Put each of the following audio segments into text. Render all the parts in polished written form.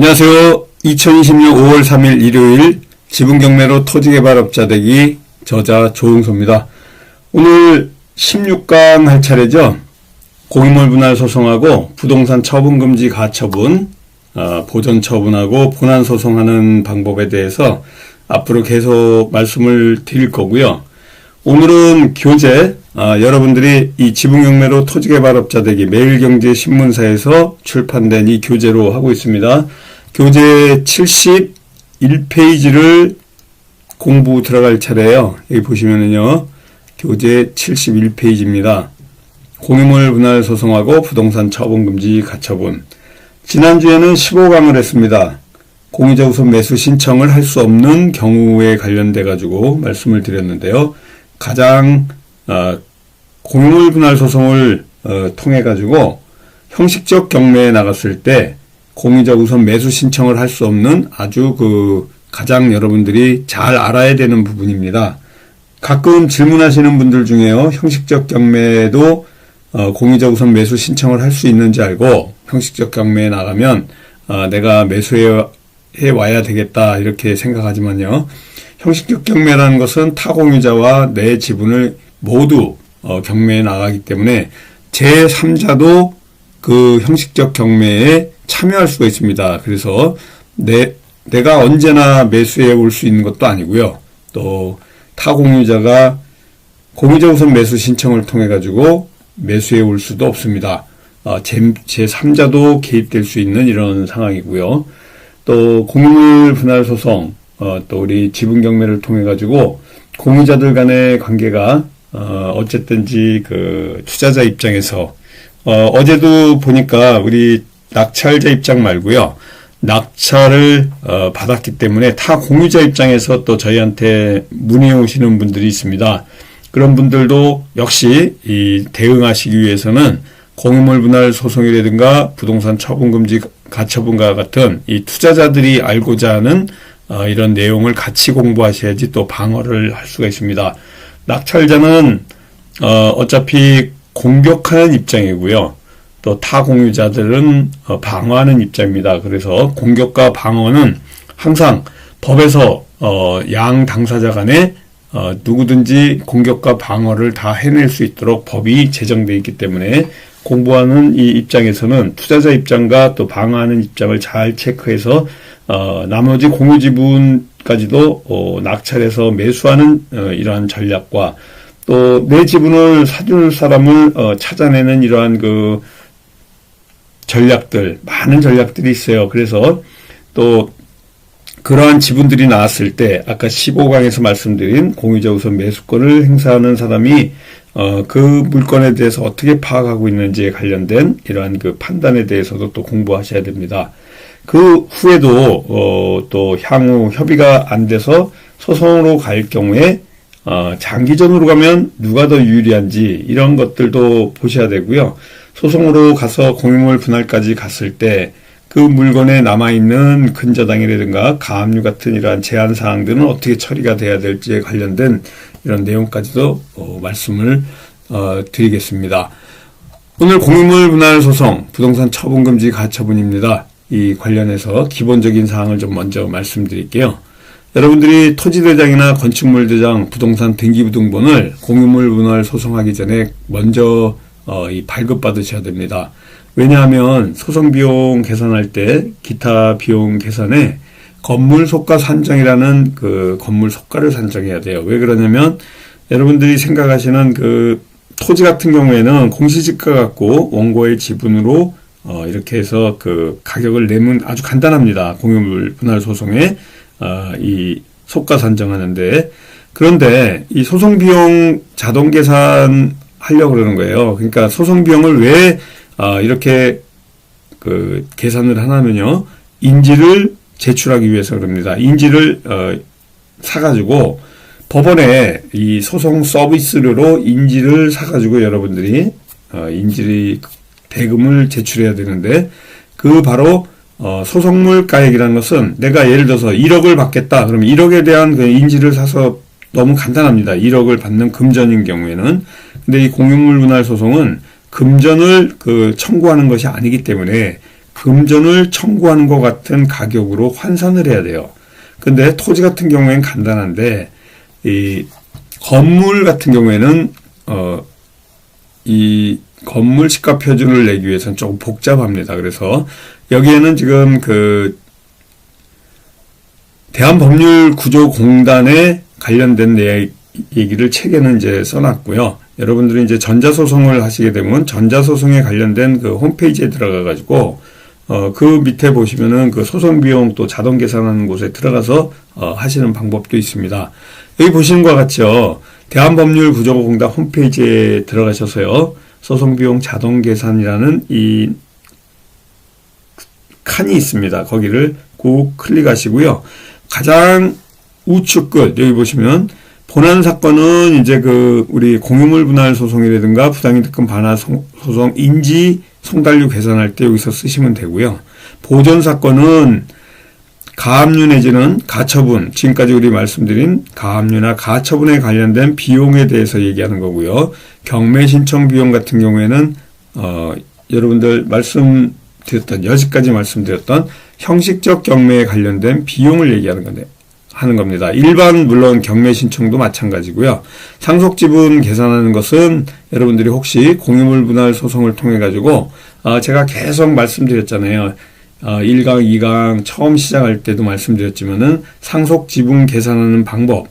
안녕하세요. 2020년 5월 3일 일요일 지분경매로 토지개발업자 되기 저자 조응소입니다. 오늘 16강 할 차례죠. 공유물 분할 소송하고 부동산 처분금지 가처분, 보전 처분하고 본안 소송하는 방법에 대해서 앞으로 계속 말씀을 드릴 거고요. 오늘은 교재, 여러분들이 이 지분경매로 토지개발업자 되기 매일경제신문사에서 출판된 이 교재로 하고 있습니다. 교재 71페이지를 공부 들어갈 차례예요. 여기 보시면은요, 교재 71페이지입니다. 공유물 분할 소송하고 부동산 처분금지 가처분. 지난주에는 15강을 했습니다. 공유자 우선 매수 신청을 할 수 없는 경우에 관련돼 가지고 말씀을 드렸는데요. 가장 공유물 분할 소송을 통해 가지고 형식적 경매에 나갔을 때 공유자 우선 매수 신청을 할 수 없는 아주 가장 여러분들이 잘 알아야 되는 부분입니다. 가끔 질문하시는 분들 중에요, 형식적 경매에도 공유자 우선 매수 신청을 할 수 있는지 알고 형식적 경매에 나가면 내가 매수해 와야 되겠다 이렇게 생각하지만요, 형식적 경매라는 것은 타공유자와 내 지분을 모두 경매에 나가기 때문에 제3자도 그 형식적 경매에 참여할 수가 있습니다. 그래서 내가 언제나 매수해 올 수 있는 것도 아니고요. 또 타공유자가 공유자 우선 매수 신청을 통해 가지고 매수해 올 수도 없습니다. 제3자도 개입될 수 있는 이런 상황이고요. 또 공유물 분할 소송, 또 우리 지분 경매를 통해 가지고 공유자들 간의 관계가 어쨌든지 투자자 입장에서 어제도 보니까 우리 낙찰자 입장 말고요, 낙찰을 받았기 때문에 타 공유자 입장에서 또 저희한테 문의 오시는 분들이 있습니다. 그런 분들도 역시 대응하시기 위해서는 공유물 분할 소송이라든가 부동산 처분금지 가처분과 같은 이 투자자들이 알고자 하는 이런 내용을 같이 공부하셔야지 또 방어를 할 수가 있습니다. 낙찰자는 어차피 공격하는 입장이고요. 또 타공유자들은 방어하는 입장입니다. 그래서 공격과 방어는 항상 법에서 양 당사자 간에 누구든지 공격과 방어를 다 해낼 수 있도록 법이 제정되어 있기 때문에 공부하는 이 입장에서는 투자자 입장과 또 방어하는 입장을 잘 체크해서 나머지 공유지분까지도 낙찰해서 매수하는 이러한 전략과 또 내 지분을 사줄 사람을 찾아내는 이러한 전략들, 많은 전략들이 있어요. 그래서 또 그러한 지분들이 나왔을 때 아까 15강에서 말씀드린 공유자 우선 매수권을 행사하는 사람이 그 물건에 대해서 어떻게 파악하고 있는지에 관련된 이러한 판단에 대해서도 또 공부하셔야 됩니다. 그 후에도 또 향후 협의가 안 돼서 소송으로 갈 경우에 장기전으로 가면 누가 더 유리한지 이런 것들도 보셔야 되고요. 소송으로 가서 공유물 분할까지 갔을 때 그 물건에 남아있는 근저당이라든가 가압류 같은 이러한 제한 사항들은 어떻게 처리가 돼야 될지에 관련된 이런 내용까지도 말씀을 드리겠습니다. 오늘 공유물 분할 소송, 부동산 처분금지 가처분입니다. 이 관련해서 기본적인 사항을 좀 먼저 말씀드릴게요. 여러분들이 토지대장이나 건축물대장, 부동산 등기부등본을 공유물 분할 소송하기 전에 먼저 발급받으셔야 됩니다. 왜냐하면 소송비용 계산할 때 기타 비용 계산에 건물 소가 산정이라는 건물 소가를 산정해야 돼요. 왜 그러냐면 여러분들이 생각하시는 토지 같은 경우에는 공시지가 갖고 원고의 지분으로 이렇게 해서 가격을 내면 아주 간단합니다. 공유물 분할 소송에 이 소가 산정하는데, 그런데 이 소송비용 자동 계산 하려고 그러는 거예요. 그러니까 소송비용을 왜 이렇게 계산을 하냐면요, 인지를 제출하기 위해서 그럽니다. 인지를 사가지고 법원에 이 소송 서비스료로 인지를 사가지고 여러분들이 인지 대금을 제출해야 되는데, 바로 소송물 가액이라는 것은 내가 예를 들어서 1억을 받겠다. 그러면 1억에 대한 인지를 사서 너무 간단합니다. 1억을 받는 금전인 경우에는. 근데 이 공유물 분할 소송은 금전을 청구하는 것이 아니기 때문에 금전을 청구하는 것 같은 가격으로 환산을 해야 돼요. 근데 토지 같은 경우에는 간단한데, 이 건물 같은 경우에는 이 건물 시가 표준을 내기 위해서는 조금 복잡합니다. 그래서 여기에는 지금 그 대한법률구조공단에 관련된 얘기를 책에는 이제 써놨고요. 여러분들이 이제 전자소송을 하시게 되면 전자소송에 관련된 그 홈페이지에 들어가가지고 그 밑에 보시면은 그 소송 비용 또 자동 계산하는 곳에 들어가서 하시는 방법도 있습니다. 여기 보시는 것과 같이요. 대한법률구조공단 홈페이지에 들어가셔서요. 소송 비용 자동 계산이라는 이 칸이 있습니다. 거기를 꼭 클릭하시고요. 가장 우측 끝 여기 보시면 본안 사건은 이제 그 우리 공유물 분할 소송이라든가 부당이득금 반환 소송 인지 송달료 계산할 때 여기서 쓰시면 되고요. 보전 사건은 가압류 내지는 가처분, 지금까지 우리 말씀드린 가압류나 가처분에 관련된 비용에 대해서 얘기하는 거고요. 경매 신청 비용 같은 경우에는 여러분들 말씀드렸던 여지까지 말씀드렸던 형식적 경매에 관련된 비용을 얘기하는 건데 하는 겁니다. 일반 물론 경매 신청도 마찬가지고요. 상속지분 계산하는 것은 여러분들이 혹시 공유물 분할 소송을 통해 가지고 제가 계속 말씀드렸잖아요. 1강, 2강 처음 시작할 때도 말씀드렸지만은 상속지분 계산하는 방법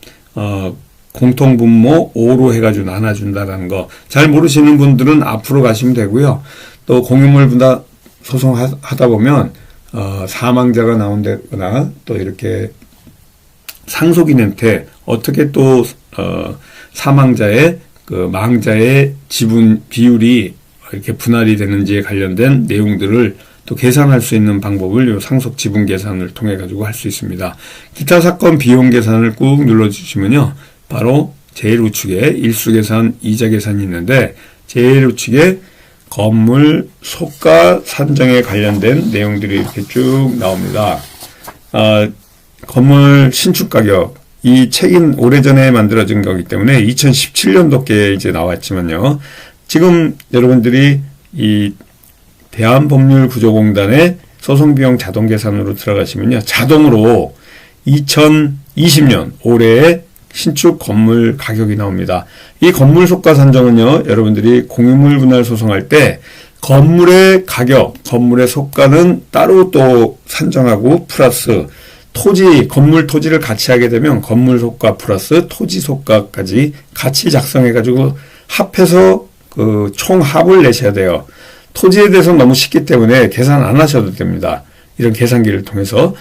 공통분모 5로 해가지고 나눠준다는 거 잘 모르시는 분들은 앞으로 가시면 되고요. 또 공유물 분할 소송 하다 보면 사망자가 나온다거나 또 이렇게 상속인한테 어떻게 또 사망자의 그 망자의 지분 비율이 이렇게 분할이 되는지에 관련된 내용들을 또 계산할 수 있는 방법을 요 상속 지분 계산을 통해 가지고 할 수 있습니다. 기타 사건 비용 계산을 꾹 눌러주시면요, 바로 제일 우측에 일수 계산, 이자 계산이 있는데 제일 우측에 건물 소가 산정에 관련된 내용들이 이렇게 쭉 나옵니다. 건물 신축 가격, 이 책인 오래전에 만들어진 거기 때문에 2017년도께 이제 나왔지만요. 지금 여러분들이 이 대한법률구조공단의 소송비용 자동계산으로 들어가시면요. 자동으로 2020년 올해의 신축 건물 가격이 나옵니다. 이 건물 소가 산정은요. 여러분들이 공유물 분할 소송할 때 건물의 가격, 건물의 소가는 따로 또 산정하고 플러스 건물 토지를 같이 하게 되면 건물 소가 플러스 토지 소가까지 같이 작성해가지고 합해서 그 총합을 내셔야 돼요. 토지에 대해서 너무 쉽기 때문에 계산 안 하셔도 됩니다. 이런 계산기를 통해서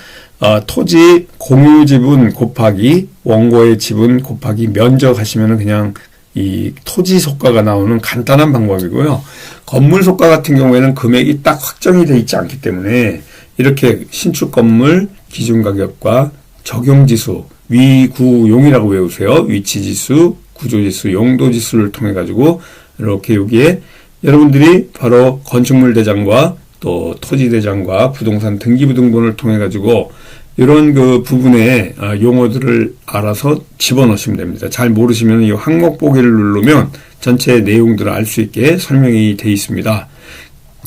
토지 공유 지분 곱하기 원고의 지분 곱하기 면적 하시면은 그냥 이 토지 소가가 나오는 간단한 방법이고요. 건물 소가 같은 경우에는 금액이 딱 확정이 되어 있지 않기 때문에 이렇게 신축 건물 기준 가격과 적용 지수, 위구용이라고 외우세요. 위치 지수, 구조 지수, 용도 지수를 통해 가지고 이렇게 여기에 여러분들이 바로 건축물 대장과 또 토지 대장과 부동산 등기부등본을 통해 가지고 이런 그 부분에 용어들을 알아서 집어넣으시면 됩니다. 잘 모르시면 이 항목 보기를 누르면 전체 내용들을 알 수 있게 설명이 되어 있습니다.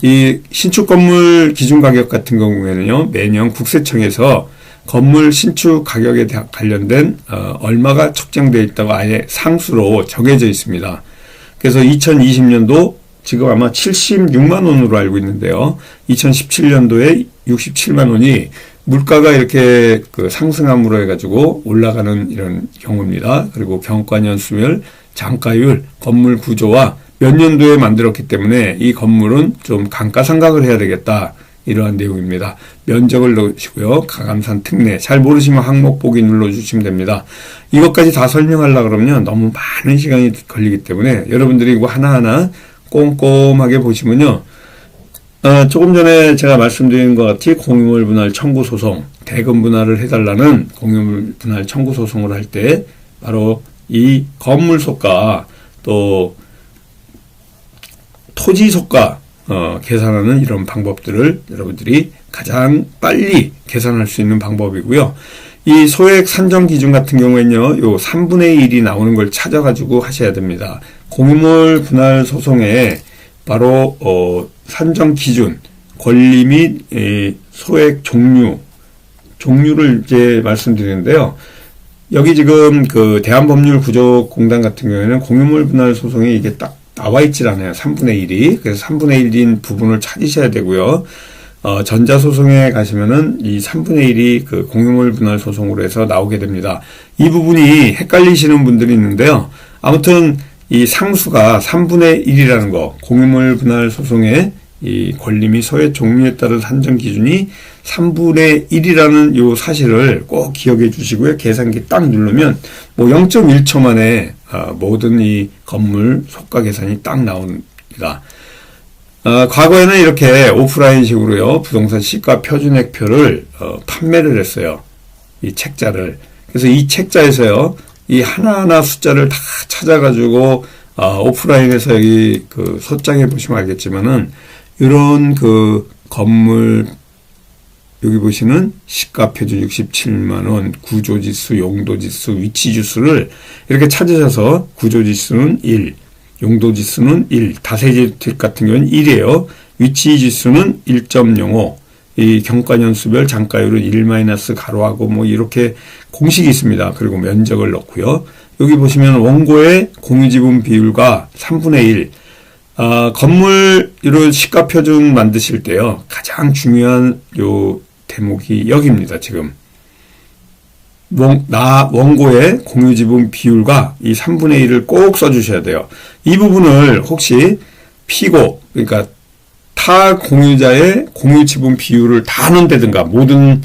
이 신축 건물 기준 가격 같은 경우에는요, 매년 국세청에서 건물 신축 가격에 관련된 얼마가 책정되어 있다고 아예 상수로 정해져 있습니다. 그래서 2020년도 지금 아마 76만 원으로 알고 있는데요. 2017년도에 67만 원이 물가가 이렇게 그 상승함으로 해가지고 올라가는 이런 경우입니다. 그리고 경과년수별, 장가율, 건물 구조와 몇 년도에 만들었기 때문에 이 건물은 좀 감가상각을 해야 되겠다. 이러한 내용입니다. 면적을 넣으시고요. 가감산 특례. 잘 모르시면 항목 보기 눌러주시면 됩니다. 이것까지 다 설명하려고 그러면 너무 많은 시간이 걸리기 때문에 여러분들이 이거 하나하나 꼼꼼하게 보시면요. 조금 전에 제가 말씀드린 것 같이 공유물 분할 청구 소송, 대금 분할을 해달라는 공유물 분할 청구 소송을 할 때 바로 이 건물 소가 또 토지 소가 계산하는 이런 방법들을 여러분들이 가장 빨리 계산할 수 있는 방법이고요. 이 소액 산정 기준 같은 경우에는요, 요 3분의 1이 나오는 걸 찾아가지고 하셔야 됩니다. 공유물 분할 소송에 바로 산정 기준, 권리 및 소액 종류를 이제 말씀드리는데요. 여기 지금 그 대한법률구조공단 같은 경우에는 공유물 분할 소송이 이게 딱 나와 있질 않아요. 3분의 1이. 그래서 3분의 1인 부분을 찾으셔야 되고요. 전자소송에 가시면은 이 3분의 1이 그 공유물 분할 소송으로 해서 나오게 됩니다. 이 부분이 헷갈리시는 분들이 있는데요. 아무튼 이 상수가 3분의 1이라는 거, 공유물 분할 소송의 이 권리 및 소액 종류에 따른 산정 기준이 3분의 1이라는 요 사실을 꼭 기억해 주시고요. 계산기 딱 누르면 뭐 0.1초 만에 모든 이 건물 소가 계산이 딱 나옵니다. 과거에는 이렇게 오프라인식으로요, 부동산 시가 표준액표를 판매를 했어요. 이 책자를. 그래서 이 책자에서요, 이 하나하나 숫자를 다 찾아가지고 오프라인에서 여기 그 소장에 보시면 알겠지만은 이런 그 건물 여기 보시는 시가 표준 67만 원, 구조지수, 용도지수, 위치지수를 이렇게 찾으셔서 구조지수는 1, 용도지수는 1, 다세대주택 같은 경우는 1이에요. 위치지수는 1.05, 이 경과년수별 장가율은 1- 가로하고 뭐 이렇게 공식이 있습니다. 그리고 면적을 넣고요. 여기 보시면 원고의 공유지분 비율과 3분의 1, 건물 이런 시가 표준 만드실 때요, 가장 중요한 요 대목이 여기입니다. 지금 원고의 공유지분 비율과 이 3분의 1을 꼭 써주셔야 돼요. 이 부분을 혹시 피고, 그러니까 타 공유자의 공유지분 비율을 다 넣는다든가 모든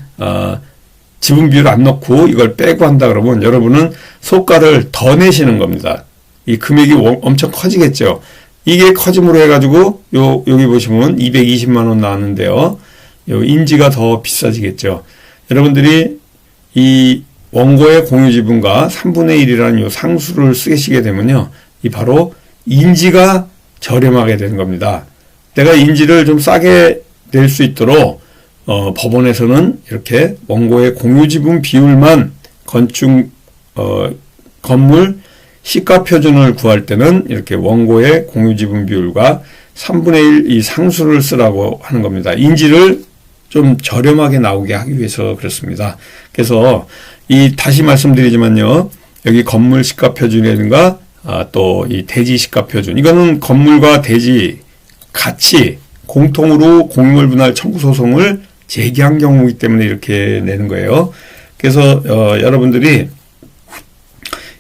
지분 비율을 안 넣고 이걸 빼고 한다 그러면 여러분은 소가를 더 내시는 겁니다. 이 금액이 엄청 커지겠죠. 이게 커짐으로 해가지고 여기 보시면 220만 원 나왔는데요. 요 인지가 더 비싸지겠죠. 여러분들이 이 원고의 공유지분과 3분의 1이라는 요 상수를 쓰시게 되면요, 이 바로 인지가 저렴하게 되는 겁니다. 내가 인지를 좀 싸게 낼 수 있도록 법원에서는 이렇게 원고의 공유지분 비율만 건물 시가 표준을 구할 때는 이렇게 원고의 공유지분 비율과 3분의 1 이 상수를 쓰라고 하는 겁니다. 인지를 좀 저렴하게 나오게 하기 위해서 그렇습니다. 그래서 다시 말씀드리지만요, 여기 건물 시가 표준이라든가 또 이 대지 시가 표준, 이거는 건물과 대지 같이 공통으로 공유물 분할 청구 소송을 제기한 경우이기 때문에 이렇게 내는 거예요. 그래서 여러분들이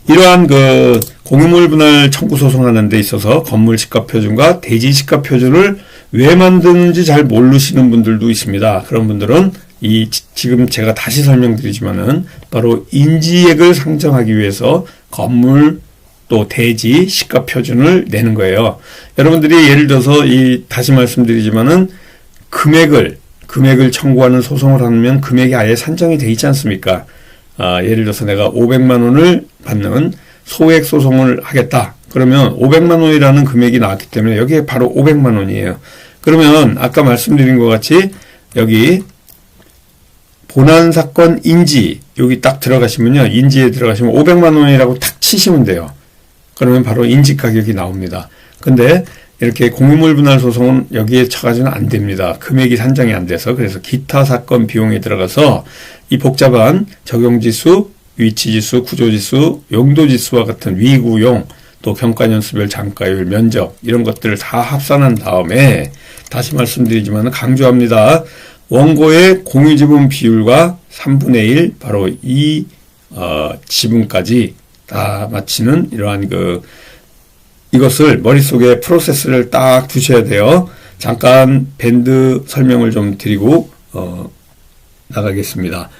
이러한 그 공유물 분할 청구 소송하는 데 있어서 건물 시가 표준과 대지 시가 표준을 왜 만드는지 잘 모르시는 분들도 있습니다. 그런 분들은 지금 제가 다시 설명드리지만은 바로 인지액을 상정하기 위해서 건물 또 대지 시가 표준을 내는 거예요. 여러분들이 예를 들어서 다시 말씀드리지만은 금액을 청구하는 소송을 하면 금액이 아예 산정이 돼 있지 않습니까? 예를 들어서 내가 500만 원을 받는 소액 소송을 하겠다. 그러면 500만 원이라는 금액이 나왔기 때문에 여기에 바로 500만 원이에요. 그러면 아까 말씀드린 것 같이 여기 본안사건 인지 여기 딱 들어가시면요, 인지에 들어가시면 500만 원이라고 탁 치시면 돼요. 그러면 바로 인지 가격이 나옵니다. 근데 이렇게 공유물 분할 소송은 여기에 쳐가지고는 안 됩니다. 금액이 산정이 안 돼서. 그래서 기타 사건 비용에 들어가서 이 복잡한 적용지수, 위치지수, 구조지수, 용도지수와 같은 위구용, 또 경과년수별 장가율, 면적 이런 것들을 다 합산한 다음에 다시 말씀드리지만 강조합니다. 원고의 공유지분 비율과 3분의 1 바로 이 지분까지 다 맞히는 이러한 이것을 머릿속에 프로세스를 딱 두셔야 돼요. 잠깐 밴드 설명을 좀 드리고 나가겠습니다.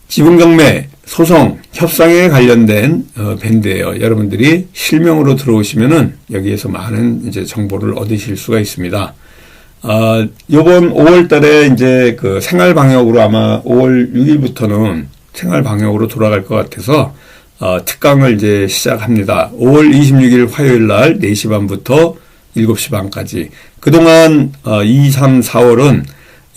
지분경매, 소송, 협상에 관련된 밴드예요. 여러분들이 실명으로 들어오시면은 여기에서 많은 이제 정보를 얻으실 수가 있습니다. 요번 5월 달에 이제 생활 방역으로 아마 5월 6일부터는 생활 방역으로 돌아갈 것 같아서 특강을 이제 시작합니다. 5월 26일 화요일 날 4시 반부터 7시 반까지. 그동안 2, 3, 4월은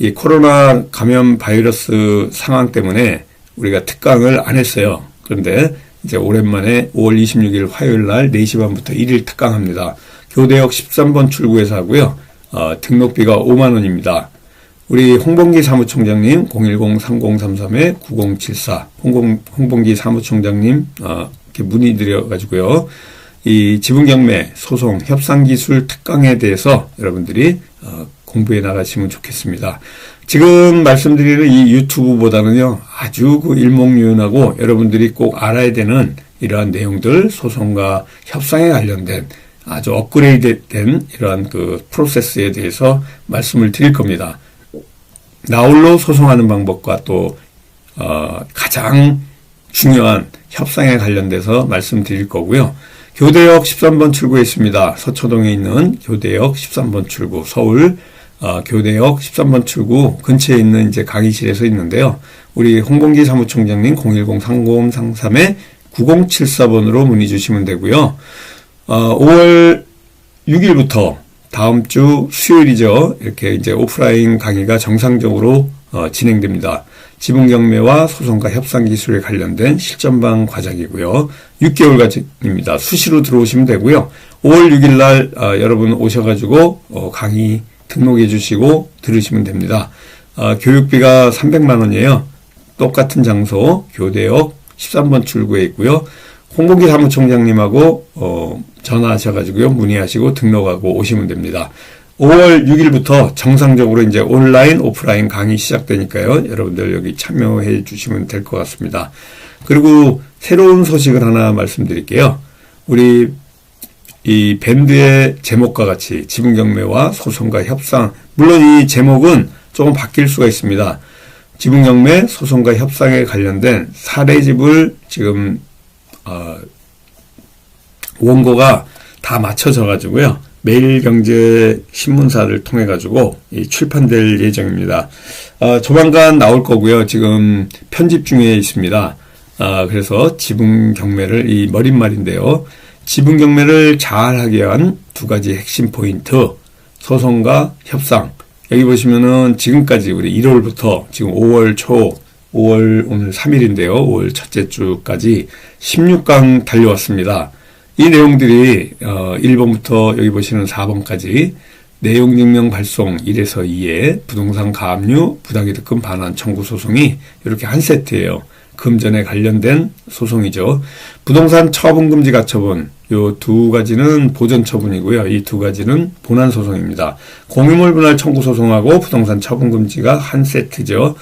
이 코로나 감염 바이러스 상황 때문에 우리가 특강을 안 했어요. 그런데 이제 오랜만에 5월 26일 화요일 날 4시 반부터 1일 특강합니다. 교대역 13번 출구에서 하고요. 등록비가 5만 원입니다. 우리 홍범기 사무총장님 010-3033-9074 홍범기 사무총장님 이렇게 문의드려가지고요. 이 지분경매 소송 협상기술 특강에 대해서 여러분들이 공부해 나가시면 좋겠습니다. 지금 말씀드리는 이 유튜브보다는요, 아주 그 일목요연하고 여러분들이 꼭 알아야 되는 이러한 내용들, 소송과 협상에 관련된 아주 업그레이드된 이러한 그 프로세스에 대해서 말씀을 드릴 겁니다. 나홀로 소송하는 방법과 또 가장 중요한 협상에 관련돼서 말씀드릴 거고요. 교대역 13번 출구에 있습니다. 서초동에 있는 교대역 13번 출구, 서울 교대역 13번 출구 근처에 있는 이제 강의실에서 있는데요. 우리 홍범기 사무총장님 010-3033-9074번으로 문의 주시면 되고요. 5월 6일부터 다음 주 수요일이죠. 이렇게 이제 오프라인 강의가 정상적으로 진행됩니다. 지분경매와 소송과 협상 기술에 관련된 실전반 과정이고요. 6개월 과정입니다. 수시로 들어오시면 되고요. 5월 6일 날 여러분 오셔가지고 강의 등록해 주시고 들으시면 됩니다. 교육비가 300만 원이에요. 똑같은 장소 교대역 13번 출구에 있고요. 홍범기 사무총장님하고 전화하셔가지고요. 문의하시고 등록하고 오시면 됩니다. 5월 6일부터 정상적으로 이제 온라인, 오프라인 강의 시작되니까요. 여러분들 여기 참여해 주시면 될 것 같습니다. 그리고 새로운 소식을 하나 말씀드릴게요. 우리 이 밴드의 제목과 같이 지분경매와 소송과 협상, 물론 이 제목은 조금 바뀔 수가 있습니다. 지분경매, 소송과 협상에 관련된 사례집을 지금 원고가 다 맞춰져 가지고요. 매일경제 신문사를 통해 가지고 출판될 예정입니다. 조만간 나올 거고요. 지금 편집 중에 있습니다. 그래서 지분경매를 이 머릿말인데요. 지분경매를 잘하기 위한 두 가지 핵심 포인트, 소송과 협상. 여기 보시면은 지금까지 우리 1월부터 지금 5월 초, 5월 오늘 3일인데요. 5월 첫째 주까지 16강 달려왔습니다. 이 내용들이 1번부터 여기 보시는 4번까지 내용증명 발송 1에서 2에 부동산 가압류, 부당이득금 반환 청구 소송이 이렇게 한 세트예요. 금전에 관련된 소송이죠. 부동산 처분금지 가처분 요 두 가지는 보전 처분이고요. 이 두 가지는 본안 소송입니다. 공유물 분할 청구 소송하고 부동산 처분금지가 한 세트죠.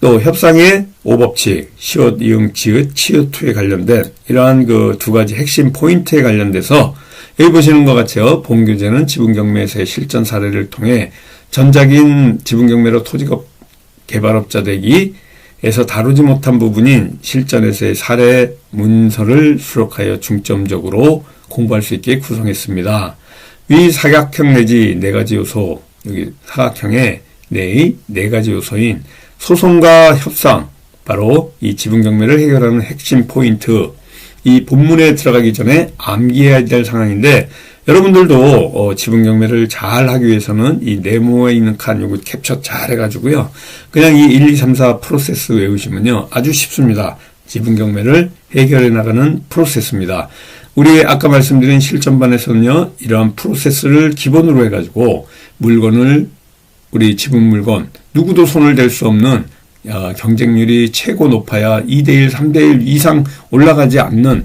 또 협상의 5법칙, 시옷, 이응, 지읒, 치읒2에 관련된 이러한 그 두 가지 핵심 포인트에 관련돼서 여기 보시는 것 같죠. 본교재는 지분경매에서의 실전 사례를 통해 전작인 지분경매로 토지업 개발업자 되기에서 다루지 못한 부분인 실전에서의 사례 문서를 수록하여 중점적으로 공부할 수 있게 구성했습니다. 위 사각형 내지 네 가지 요소, 여기 사각형의 네 가지 요소인 소송과 협상, 바로 이 지분경매를 해결하는 핵심 포인트, 이 본문에 들어가기 전에 암기해야 될 상황인데 여러분들도 지분경매를 잘 하기 위해서는 이 네모에 있는 칸 요거 캡처 잘 해가지고요. 그냥 이 1, 2, 3, 4 프로세스 외우시면요. 아주 쉽습니다. 지분경매를 해결해 나가는 프로세스입니다. 우리 아까 말씀드린 실전반에서는요. 이러한 프로세스를 기본으로 해가지고 물건을 우리 지분 물건 누구도 손을 댈 수 없는 경쟁률이 최고 높아야 2대1, 3대1 이상 올라가지 않는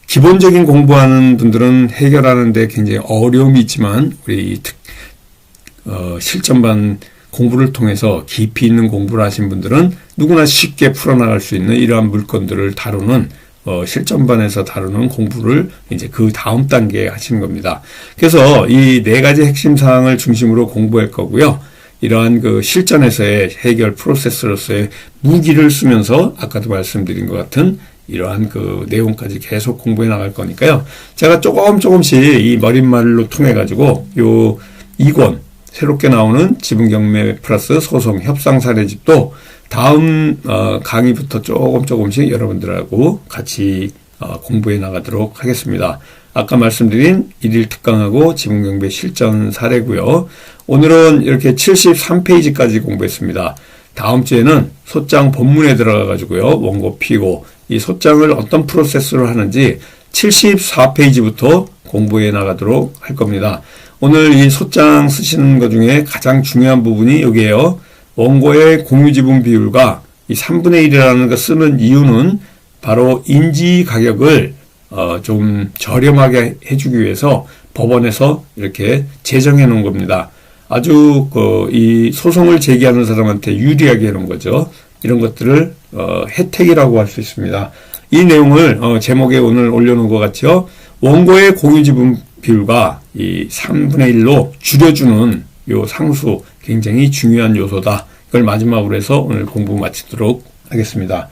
기본적인 공부하는 분들은 해결하는 데 굉장히 어려움이 있지만 우리 실전반 공부를 통해서 깊이 있는 공부를 하신 분들은 누구나 쉽게 풀어나갈 수 있는 이러한 물건들을 다루는 실전반에서 다루는 공부를 이제 그 다음 단계에 하시는 겁니다. 그래서 이 네 가지 핵심 사항을 중심으로 공부할 거고요. 이러한 그 실전에서의 해결 프로세스로서의 무기를 쓰면서 아까도 말씀드린 것 같은 이러한 그 내용까지 계속 공부해 나갈 거니까요. 제가 조금씩 이 머릿말로 통해 가지고 요 2권 새롭게 나오는 지분경매 플러스 소송 협상 사례집도 다음 강의부터 조금씩 여러분들하고 같이 공부해 나가도록 하겠습니다. 아까 말씀드린 1일 특강하고 지분경매 실전 사례고요. 오늘은 이렇게 73페이지까지 공부했습니다. 다음 주에는 소장 본문에 들어가 가지고요. 원고 피고 이 소장을 어떤 프로세스로 하는지 74페이지부터 공부해 나가도록 할 겁니다. 오늘 이 소장 쓰시는 것 중에 가장 중요한 부분이 여기에요. 원고의 공유지분 비율과 이 3분의 1이라는 거 쓰는 이유는 바로 인지 가격을 좀 저렴하게 해주기 위해서 법원에서 이렇게 제정해 놓은 겁니다. 아주 이 소송을 제기하는 사람한테 유리하게 해놓은 거죠. 이런 것들을 혜택이라고 할 수 있습니다. 이 내용을 제목에 오늘 올려놓은 것 같죠. 원고의 공유지분 비율과 이 3분의 1로 줄여주는 요 상수 굉장히 중요한 요소다. 이걸 마지막으로 해서 오늘 공부 마치도록 하겠습니다.